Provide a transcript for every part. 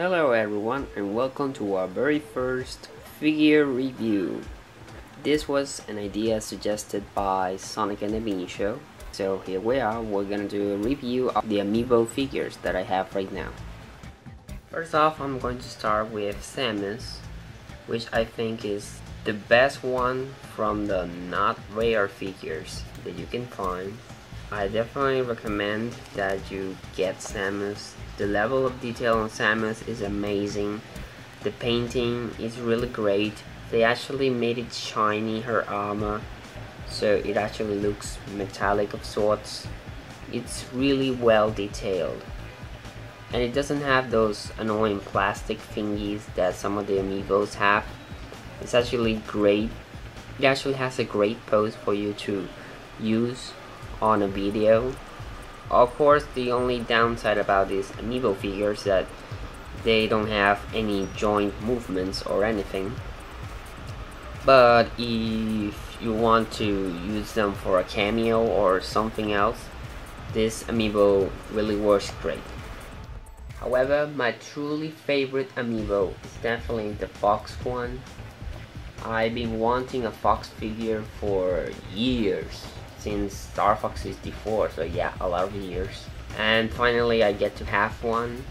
Hello everyone and welcome to our very first figure review. This was an idea suggested by Sonic and the Mini Show. So here we are, we're gonna do a review of the Amiibo figures that I have right now. First off, I'm going to start with Samus, which I think is the best one from the not rare figures that you can find. I definitely recommend that you get Samus. The level of detail on Samus is amazing. The painting is really great. They actually made it shiny, her armor, so it actually looks metallic of sorts. It's really well detailed. And it doesn't have those annoying plastic thingies that some of the Amiibos have. It's actually great. It actually has a great pose for you to use on a video. Of course, the only downside about these Amiibo figures is that they don't have any joint movements or anything. But if you want to use them for a cameo or something else, this Amiibo really works great. However, my truly favorite Amiibo is definitely the Fox one. I've been wanting a Fox figure for years, since Star Fox 64, so yeah, a lot of years. And finally I get to have one.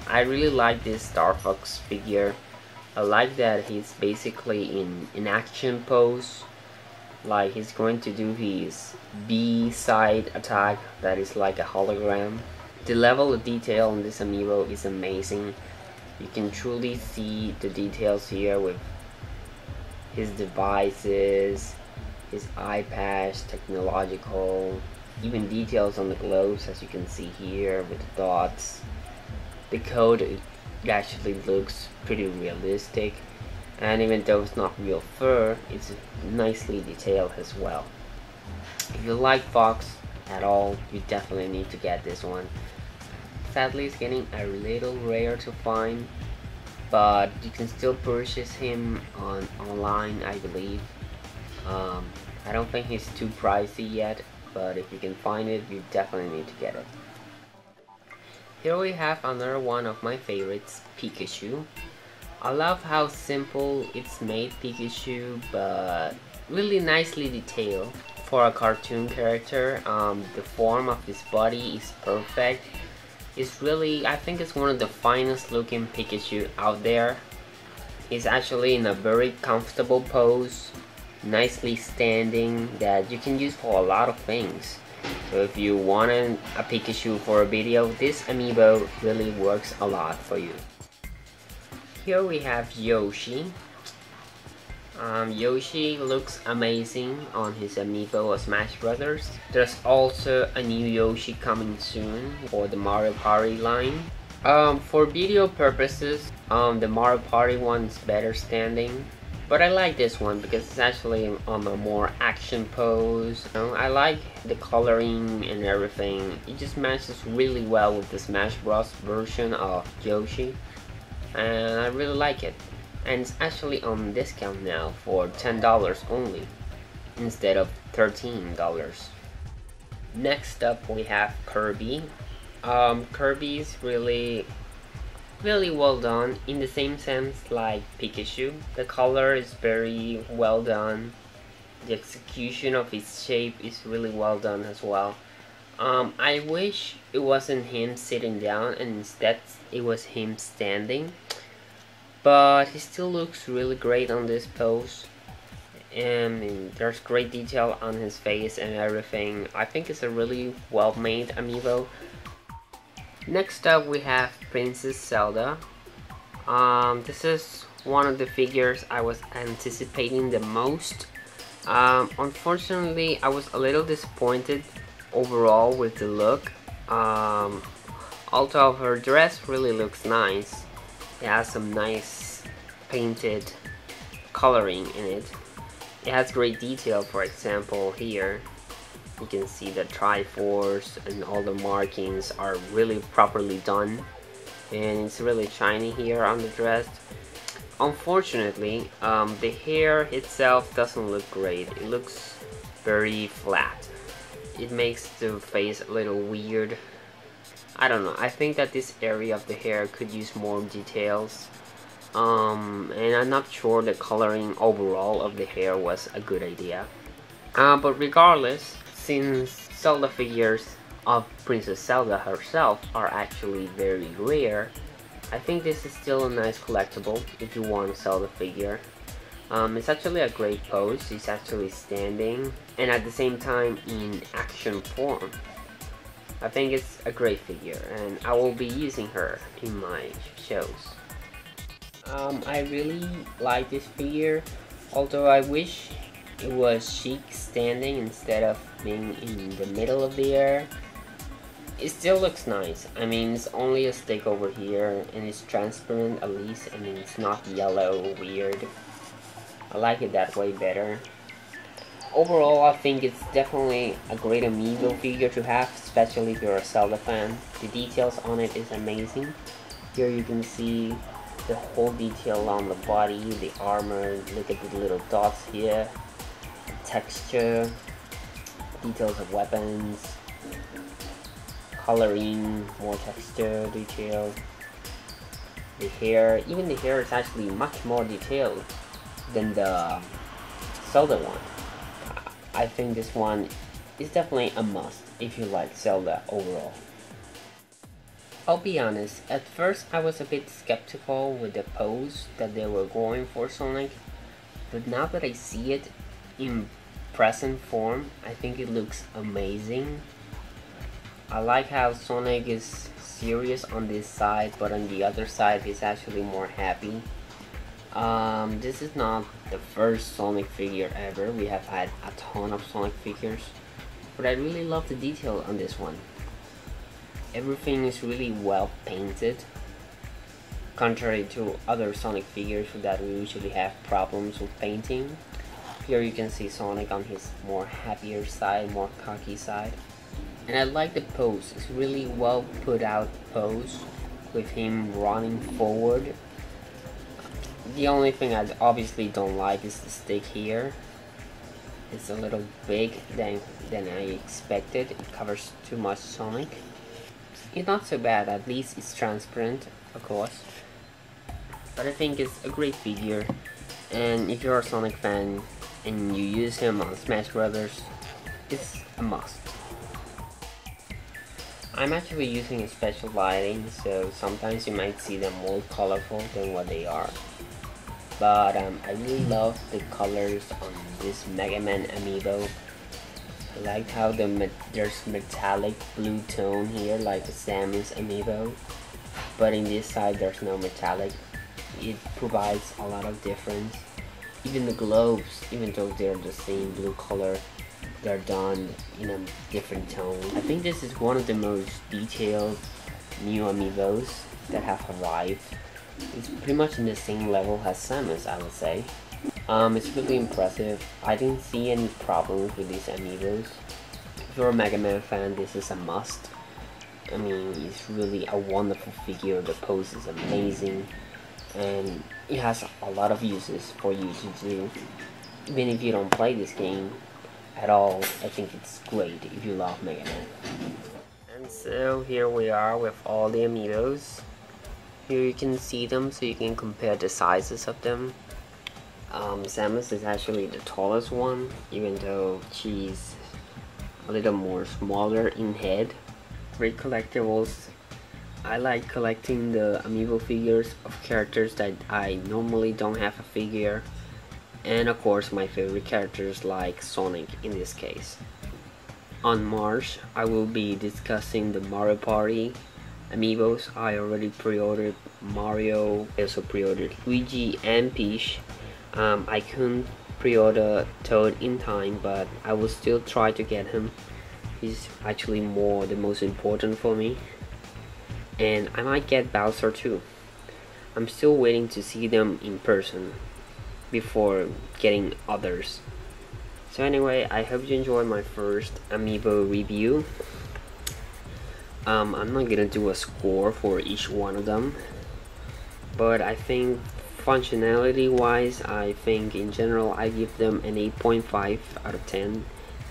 I really like this Star Fox figure. I like that he's basically in action pose, like he's going to do his B side attack that is like a hologram. The level of detail on this Amiibo is amazing. You can truly see the details here with his devices, his eye patch, technological, even details on the gloves as you can see here with the dots. The coat, it actually looks pretty realistic, and even though it's not real fur, it's nicely detailed as well. If you like Fox at all, you definitely need to get this one. Sadly, it's getting a little rare to find, but you can still purchase him online, I believe. I don't think he's too pricey yet, but if you can find it, you definitely need to get it. Here we have another one of my favorites, Pikachu. I love how simple it's made, Pikachu, but really nicely detailed. For a cartoon character, the form of his body is perfect. It's really, I think it's one of the finest looking Pikachu out there. He's actually in a very comfortable pose, nicely standing, that you can use for a lot of things. So if you wanted a Pikachu for a video, this Amiibo really works a lot for you. Here we have Yoshi. Yoshi looks amazing on his Amiibo of Smash Brothers. There's also a new Yoshi coming soon for the Mario Party line. For video purposes, the Mario Party one is better standing. But I like this one because it's actually on a more action pose. You know, I like the coloring and everything. It just matches really well with the Smash Bros version of Yoshi, and I really like it. And it's actually on discount now for $10 only instead of $13. Next up we have Kirby. Kirby's really well done in the same sense like Pikachu. The color is very well done. The execution of his shape is really well done as well. I wish it wasn't him sitting down and instead it was him standing, but he still looks really great on this pose, and there's great detail on his face and everything. I think it's a really well made Amiibo. Next up we have Princess Zelda. This is one of the figures I was anticipating the most. Unfortunately, I was a little disappointed overall with the look. Although her dress really looks nice. It has some nice painted coloring in it. It has great detail, for example here. You can see the Triforce and all the markings are really properly done, and it's really shiny here on the dress. Unfortunately, the hair itself doesn't look great. It looks very flat. It makes the face a little weird. I don't know, I think that this area of the hair could use more details. And I'm not sure the coloring overall of the hair was a good idea. But regardless, since Zelda figures of Princess Zelda herself are actually very rare, I think this is still a nice collectible if you want a Zelda figure. It's actually a great pose. He's actually standing and at the same time in action form. I think it's a great figure and I will be using her in my shows. I really like this figure, although I wish it was Sheik standing instead of being in the middle of the air. It still looks nice. I mean, it's only a stick over here and it's transparent at least. I mean, it's not yellow weird. I like it that way better. Overall, I think it's definitely a great Amiibo figure to have, especially if you're a Zelda fan. The details on it is amazing. Here you can see the whole detail on the body, the armor, look at the little dots here, texture, details of weapons, coloring, more texture, detail, the hair. Even the hair is actually much more detailed than the Zelda one. I think this one is definitely a must if you like Zelda overall. I'll be honest, at first I was a bit skeptical with the pose that they were going for Sonic, but now that I see it in present form, I think it looks amazing. I like how Sonic is serious on this side, but on the other side he's actually more happy. This is not the first Sonic figure ever. We have had a ton of Sonic figures, but I really love the detail on this one. Everything is really well painted, contrary to other Sonic figures that we usually have problems with painting. Here you can see Sonic on his more happier side, more cocky side. And I like the pose. It's really well put out pose with him running forward. The only thing I obviously don't like is the stick here. It's a little big than I expected. It covers too much Sonic. It's not so bad, at least it's transparent, of course. But I think it's a great figure, and if you're a Sonic fan and you use him on Smash Brothers, it's a must. I'm actually using a special lighting, so sometimes you might see them more colorful than what they are. But I really love the colors on this Megaman amiibo. I like how there's metallic blue tone here like the Samus amiibo, but in this side there's no metallic. It provides a lot of difference. Even the globes, even though they're the same blue color, they're done in a different tone. I think this is one of the most detailed new amiibos that have arrived. It's pretty much in the same level as Samus, I would say. It's really impressive. I didn't see any problems with these amiibos. If you're a Megaman fan, this is a must. I mean, it's really a wonderful figure. The pose is amazing, and it has a lot of uses for you to do. Even if you don't play this game at all, I think it's great if you love Megaman. And so here we are with all the amiibos. Here you can see them, so you can compare the sizes of them. Samus is actually the tallest one, even though she's a little more smaller in head. Great collectibles. I like collecting the amiibo figures of characters that I normally don't have a figure, and of course my favorite characters like Sonic in this case. On March, I will be discussing the Mario Party amiibos. I already pre-ordered Mario, I also pre-ordered Luigi and Peach. I couldn't pre-order Toad in time, but I will still try to get him. He's actually the most important for me. And I might get Bowser too. I'm still waiting to see them in person before getting others. So anyway, I hope you enjoyed my first amiibo review. I'm not gonna do a score for each one of them, but I think functionality wise, I think in general I give them an 8.5 out of 10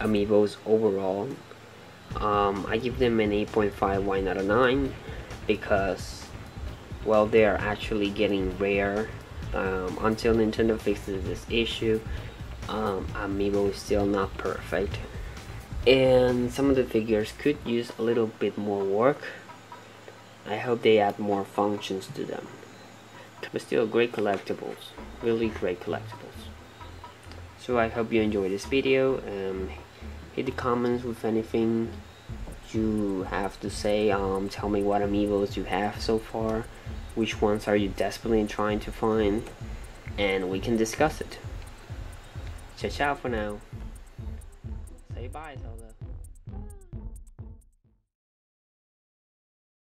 amiibos overall. I give them an 8.5. Why not a 9? Because, well, they are actually getting rare. Until Nintendo fixes this issue, Amiibo is still not perfect, and some of the figures could use a little bit more work. I hope they add more functions to them, but still great collectibles, really great collectibles. So I hope you enjoyed this video. Hit the comments with anything you have to say. Tell me what amiibos you have so far, which ones are you desperately trying to find, and we can discuss it. Ciao ciao for now. Say bye, Zelda.